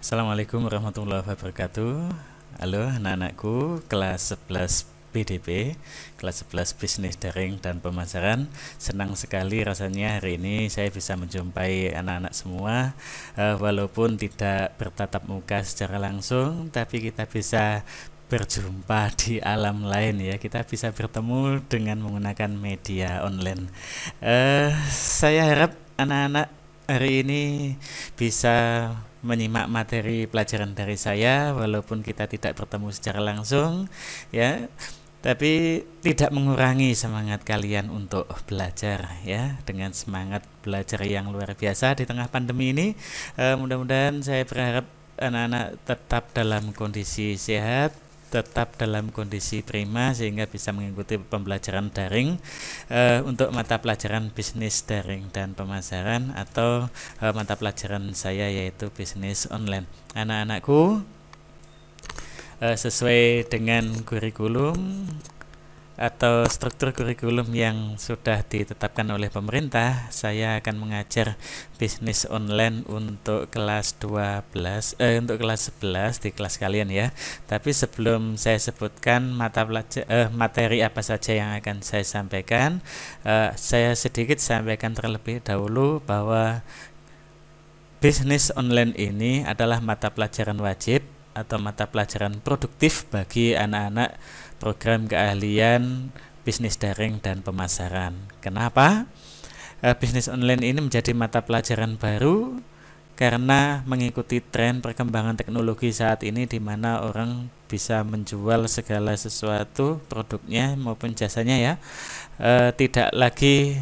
Assalamualaikum warahmatullahi wabarakatuh. Halo anak-anakku kelas 11 BDP, kelas 11 Bisnis Daring dan Pemasaran. Senang sekali rasanya hari ini saya bisa menjumpai anak-anak semua, walaupun tidak bertatap muka secara langsung, tapi kita bisa berjumpa di alam lain ya. Kita bisa bertemu dengan menggunakan media online. Saya harap anak-anak hari ini bisa menyimak materi pelajaran dari saya walaupun kita tidak bertemu secara langsung ya, tapi tidak mengurangi semangat kalian untuk belajar ya, dengan semangat belajar yang luar biasa di tengah pandemi ini. Mudah-mudahan saya berharap anak-anak tetap dalam kondisi sehat, tetap dalam kondisi prima sehingga bisa mengikuti pembelajaran daring untuk mata pelajaran bisnis daring dan pemasaran atau mata pelajaran saya yaitu bisnis online. Anak-anakku, sesuai dengan kurikulum atau struktur kurikulum yang sudah ditetapkan oleh pemerintah, saya akan mengajar bisnis online untuk kelas 12 untuk kelas 11 di kelas kalian ya. Tapi sebelum saya sebutkan materi apa saja yang akan saya sampaikan, saya sedikit sampaikan terlebih dahulu bahwa bisnis online ini adalah mata pelajaran wajib atau mata pelajaran produktif bagi anak-anak program keahlian bisnis daring dan pemasaran. Kenapa? Bisnis online ini menjadi mata pelajaran baru karena mengikuti tren perkembangan teknologi saat ini, di mana orang bisa menjual segala sesuatu produknya maupun jasanya ya, tidak lagi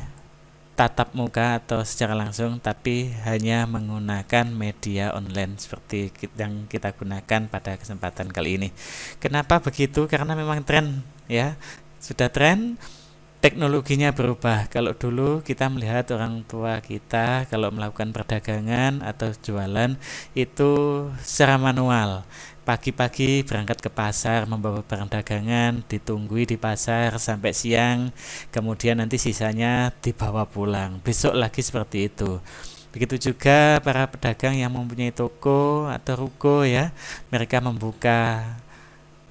tatap muka atau secara langsung, tapi hanya menggunakan media online seperti yang kita gunakan pada kesempatan kali ini. Kenapa begitu? Karena memang tren ya, sudah tren, teknologinya berubah. Kalau dulu kita melihat orang tua kita kalau melakukan perdagangan atau jualan itu secara manual. Pagi-pagi berangkat ke pasar membawa barang dagangan, ditunggui di pasar sampai siang, kemudian nanti sisanya dibawa pulang. Besok lagi seperti itu. Begitu juga para pedagang yang mempunyai toko atau ruko ya, mereka membuka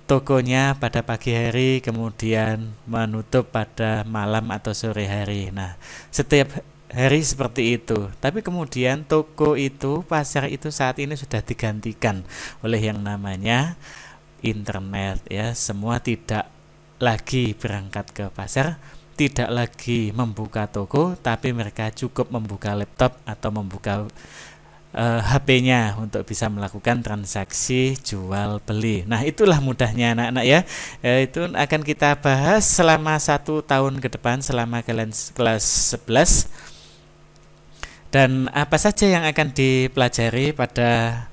tokonya pada pagi hari, kemudian menutup pada malam atau sore hari. Nah, setiap hari seperti itu. Tapi kemudian toko itu, pasar itu saat ini sudah digantikan oleh yang namanya internet ya. Semua tidak lagi berangkat ke pasar, tidak lagi membuka toko, tapi mereka cukup membuka laptop atau membuka HP-nya untuk bisa melakukan transaksi jual beli. Nah, itulah mudahnya anak-anak ya. Itu akan kita bahas selama 1 tahun ke depan selama kalian kelas 11. Dan apa saja yang akan dipelajari pada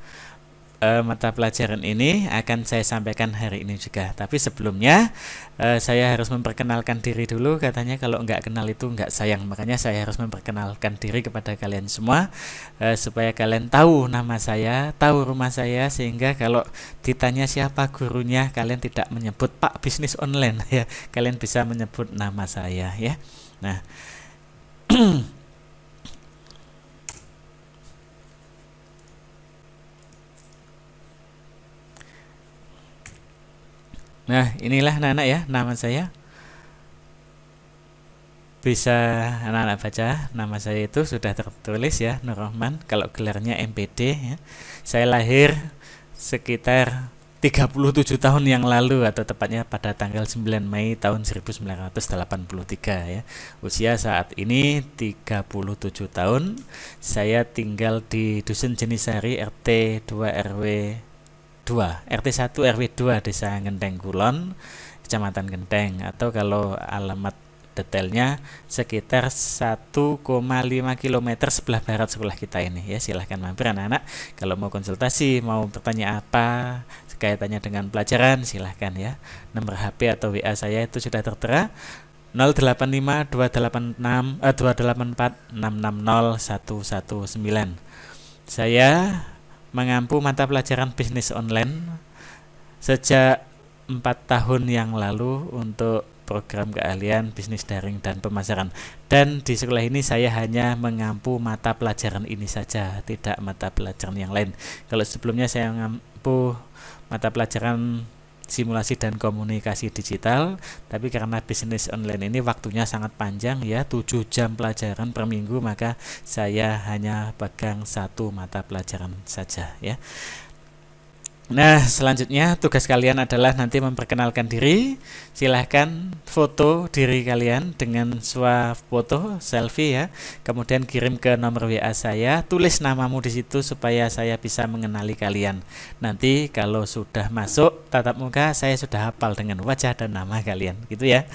mata pelajaran ini akan saya sampaikan hari ini juga. Tapi sebelumnya saya harus memperkenalkan diri dulu. Katanya kalau nggak kenal itu nggak sayang. Makanya saya harus memperkenalkan diri kepada kalian semua, supaya kalian tahu nama saya, tahu rumah saya, sehingga kalau ditanya siapa gurunya, kalian tidak menyebut Pak Bisnis Online ya. Kalian bisa menyebut nama saya ya. Nah, nah, inilah anak-anak ya, nama saya. Bisa anak-anak baca, nama saya itu sudah tertulis ya, Nur Rahman, kalau gelarnya MPD ya. Saya lahir sekitar 37 tahun yang lalu, atau tepatnya pada tanggal 9 Mei tahun 1983 ya. Usia saat ini 37 tahun. Saya tinggal di Dusun Jenisari, RT 2 RW 2, RT 1 RW 2, Desa Genteng Kulon, Kecamatan Genteng, atau kalau alamat detailnya sekitar 1,5 km sebelah barat sekolah kita ini ya. Silahkan mampir anak-anak, kalau mau konsultasi, mau bertanya apa kaitannya dengan pelajaran, silahkan ya. Nomor HP atau WA saya itu sudah tertera, 085 286 284 660 119. Saya mengampu mata pelajaran bisnis online sejak 4 tahun yang lalu untuk program keahlian bisnis daring dan pemasaran. Dan di sekolah ini saya hanya mengampu mata pelajaran ini saja, tidak mata pelajaran yang lain. Kalau sebelumnya saya mengampu mata pelajaran simulasi dan komunikasi digital, tapi karena bisnis online ini waktunya sangat panjang ya, 7 jam pelajaran per minggu, maka saya hanya pegang 1 mata pelajaran saja ya. Nah, selanjutnya tugas kalian adalah nanti memperkenalkan diri. Silahkan foto diri kalian dengan swafoto selfie ya. Kemudian kirim ke nomor WA saya, tulis namamu di situ supaya saya bisa mengenali kalian. Nanti kalau sudah masuk tatap muka, saya sudah hafal dengan wajah dan nama kalian, gitu ya.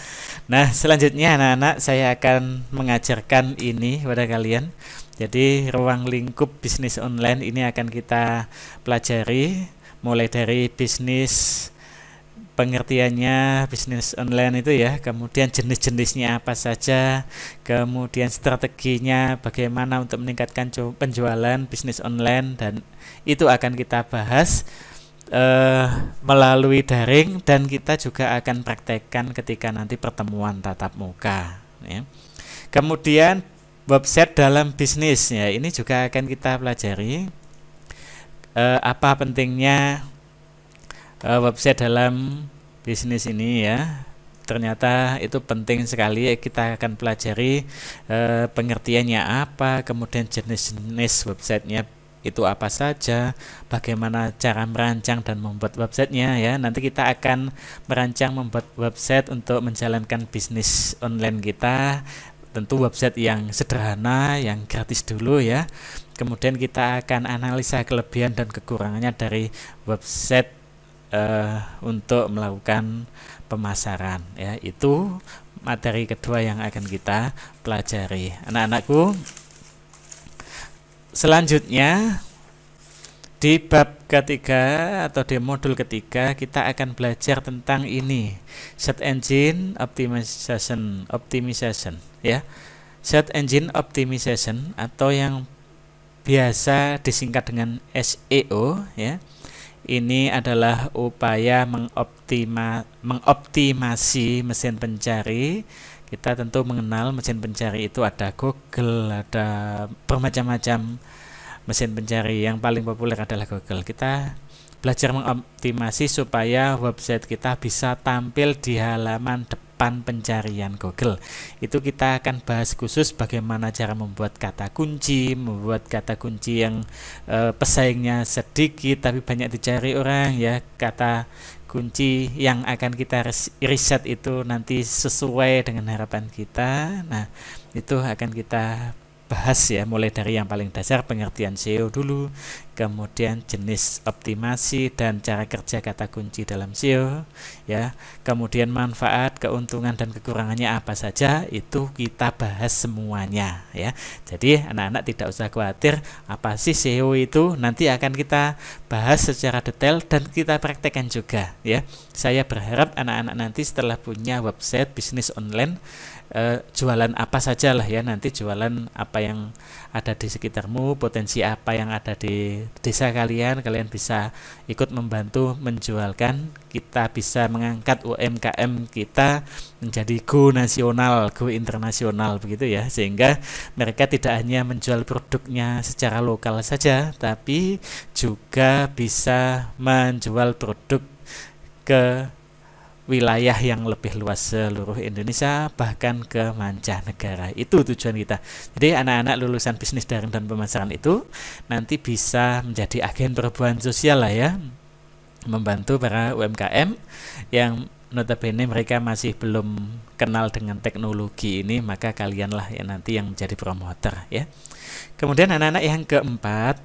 Nah, selanjutnya anak-anak saya akan mengajarkan ini kepada kalian. Jadi, ruang lingkup bisnis online ini akan kita pelajari. Mulai dari bisnis, pengertiannya bisnis online itu ya, kemudian jenis-jenisnya apa saja, kemudian strateginya bagaimana untuk meningkatkan penjualan bisnis online, dan itu akan kita bahas melalui daring, dan kita juga akan praktekkan ketika nanti pertemuan tatap muka ya. Kemudian website dalam bisnis ya, ini juga akan kita pelajari. Apa pentingnya website dalam bisnis ini ya. Ternyata itu penting sekali. Kita akan pelajari pengertiannya apa, kemudian jenis-jenis websitenya itu apa saja, bagaimana cara merancang dan membuat websitenya ya. Nanti kita akan merancang membuat website untuk menjalankan bisnis online kita. Tentu website yang sederhana, yang gratis dulu ya. Kemudian kita akan analisa kelebihan dan kekurangannya dari website untuk melakukan pemasaran ya. Itu materi kedua yang akan kita pelajari, anak-anakku. Selanjutnya di bab ketiga atau di modul ketiga kita akan belajar tentang ini, search engine optimization ya. Search engine optimization atau yang biasa disingkat dengan SEO ya. Ini adalah upaya mengoptimasi mesin pencari. Kita tentu mengenal mesin pencari itu ada Google, ada bermacam-macam mesin pencari. Yang paling populer adalah Google. Kita belajar mengoptimasi supaya website kita bisa tampil di halaman depan pencarian Google. Itu kita akan bahas khusus bagaimana cara membuat kata kunci yang pesaingnya sedikit tapi banyak dicari orang ya. Kata kunci yang akan kita riset itu nanti sesuai dengan harapan kita. Nah, itu akan kita bahas ya, mulai dari yang paling dasar pengertian SEO dulu, kemudian jenis optimasi dan cara kerja kata kunci dalam SEO ya, kemudian manfaat, keuntungan dan kekurangannya apa saja, itu kita bahas semuanya ya. Jadi anak-anak tidak usah khawatir apa sih SEO itu, nanti akan kita bahas secara detail dan kita praktekkan juga ya. Saya berharap anak-anak nanti setelah punya website bisnis online, jualan apa saja lah ya, nanti jualan apa yang ada di sekitarmu, potensi apa yang ada di desa kalian bisa ikut membantu menjualkan. Kita bisa mengangkat UMKM kita menjadi go nasional, go internasional begitu ya, sehingga mereka tidak hanya menjual produknya secara lokal saja, tapi juga bisa menjual produk ke wilayah yang lebih luas seluruh Indonesia, bahkan ke mancanegara. Itu tujuan kita. Jadi anak-anak lulusan bisnis daring dan pemasaran itu nanti bisa menjadi agen perubahan sosial lah ya, membantu para UMKM yang notabene mereka masih belum kenal dengan teknologi ini, maka kalianlah yang nanti yang menjadi promotor ya. Kemudian anak-anak yang keempat,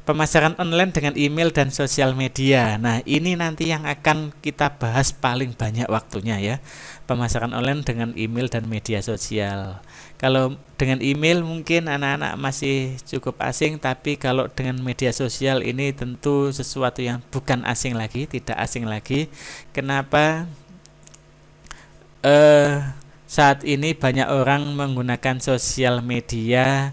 pemasaran online dengan email dan sosial media. Nah, ini nanti yang akan kita bahas paling banyak waktunya ya. Pemasaran online dengan email dan media sosial. Kalau dengan email mungkin anak-anak masih cukup asing, tapi kalau dengan media sosial ini tentu sesuatu yang bukan asing lagi, tidak asing lagi. Kenapa? Saat ini banyak orang menggunakan sosial media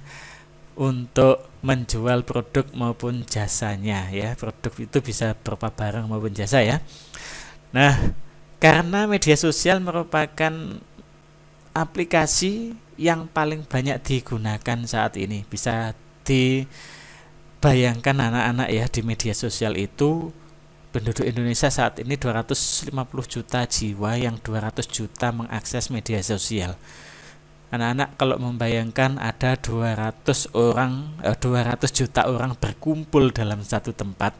untuk menjual produk maupun jasanya ya. Produk itu bisa berupa barang maupun jasa ya. Nah, Karena media sosial merupakan aplikasi yang paling banyak digunakan saat ini. Bisa dibayangkan anak-anak ya, di media sosial itu penduduk Indonesia saat ini 250 juta jiwa, yang 200 juta mengakses media sosial. Anak-anak kalau membayangkan ada 200 juta orang berkumpul dalam satu tempat,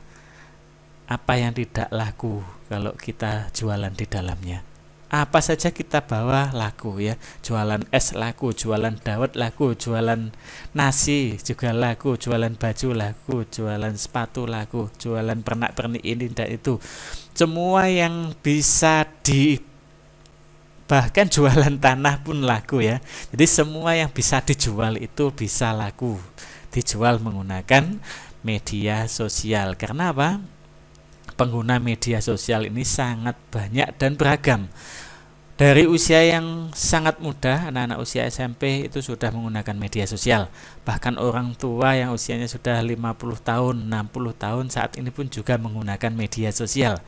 apa yang tidak laku kalau kita jualan di dalamnya? Apa saja kita bawa laku ya. Jualan es laku, jualan dawet laku, jualan nasi juga laku, jualan baju laku, jualan sepatu laku, jualan pernak-pernik ini dan itu. Semua yang bisa bahkan jualan tanah pun laku ya. Jadi semua yang bisa dijual itu bisa laku, dijual menggunakan media sosial. Karena apa? Pengguna media sosial ini sangat banyak dan beragam. Dari usia yang sangat muda, anak-anak usia SMP itu sudah menggunakan media sosial. Bahkan orang tua yang usianya sudah 50 tahun, 60 tahun saat ini pun juga menggunakan media sosial.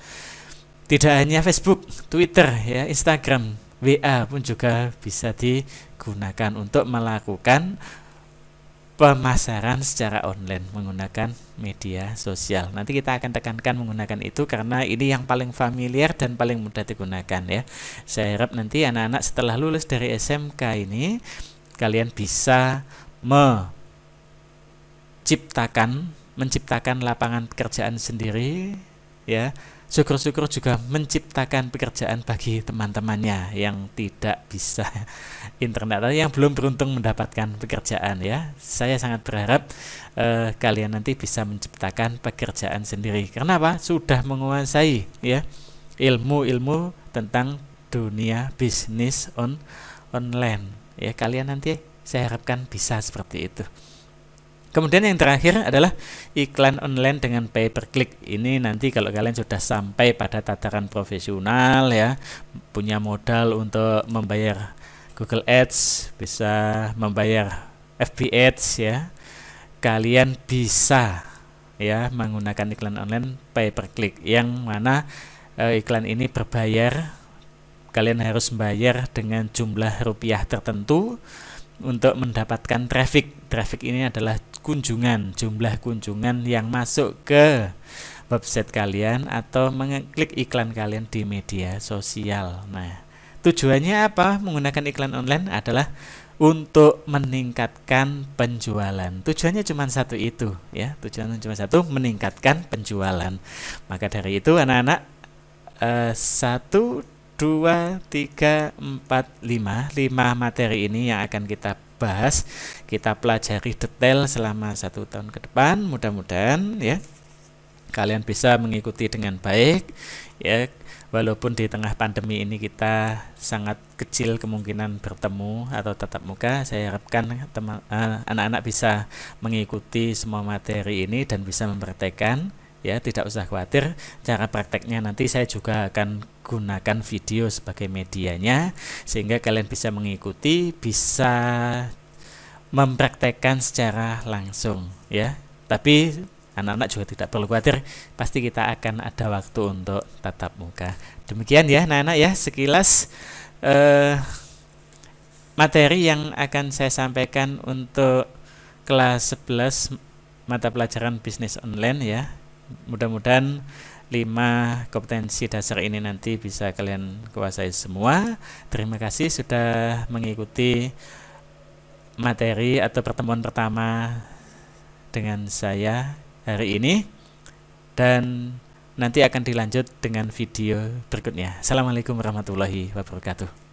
Tidak hanya Facebook, Twitter, ya, Instagram, WA pun juga bisa digunakan untuk melakukan pemasaran secara online menggunakan media sosial. Nanti kita akan tekankan menggunakan itu karena ini yang paling familiar dan paling mudah digunakan ya. Saya harap nanti anak-anak setelah lulus dari SMK ini kalian bisa menciptakan lapangan pekerjaan sendiri ya. Syukur-syukur juga menciptakan pekerjaan bagi teman-temannya yang tidak bisa internet atau yang belum beruntung mendapatkan pekerjaan ya. Saya sangat berharap kalian nanti bisa menciptakan pekerjaan sendiri. Karena apa? Sudah menguasai ya ilmu-ilmu tentang dunia bisnis online. Ya, kalian nanti saya harapkan bisa seperti itu. Kemudian yang terakhir adalah iklan online dengan pay per click. Ini nanti kalau kalian sudah sampai pada tataran profesional ya, punya modal untuk membayar Google Ads, bisa membayar FB Ads ya, kalian bisa ya menggunakan iklan online pay per click, yang mana iklan ini berbayar. Kalian harus membayar dengan jumlah rupiah tertentu untuk mendapatkan traffic. Traffic ini adalah kunjungan, jumlah kunjungan yang masuk ke website kalian atau mengklik iklan kalian di media sosial. Nah, tujuannya apa? Menggunakan iklan online adalah untuk meningkatkan penjualan. Tujuannya cuma satu itu ya. Tujuannya cuma satu, meningkatkan penjualan. Maka dari itu anak-anak 1, 2, 3, 4, 5 materi ini yang akan kita bahas, kita pelajari detail selama 1 tahun ke depan. Mudah-mudahan ya kalian bisa mengikuti dengan baik ya. Walaupun di tengah pandemi ini kita sangat kecil kemungkinan bertemu atau tatap muka, saya harapkan anak-anak bisa mengikuti semua materi ini dan bisa mempraktekkan ya. Tidak usah khawatir, cara prakteknya nanti saya juga akan gunakan video sebagai medianya sehingga kalian bisa mengikuti, bisa mempraktekkan secara langsung ya. Tapi anak-anak juga tidak perlu khawatir, pasti kita akan ada waktu untuk tatap muka. Demikian ya anak-anak ya, sekilas materi yang akan saya sampaikan untuk kelas 11 mata pelajaran bisnis online ya. Mudah-mudahan 5 kompetensi dasar ini nanti bisa kalian kuasai semua. Terima kasih sudah mengikuti materi atau pertemuan pertama dengan saya hari ini, dan nanti akan dilanjut dengan video berikutnya. Assalamualaikum warahmatullahi wabarakatuh.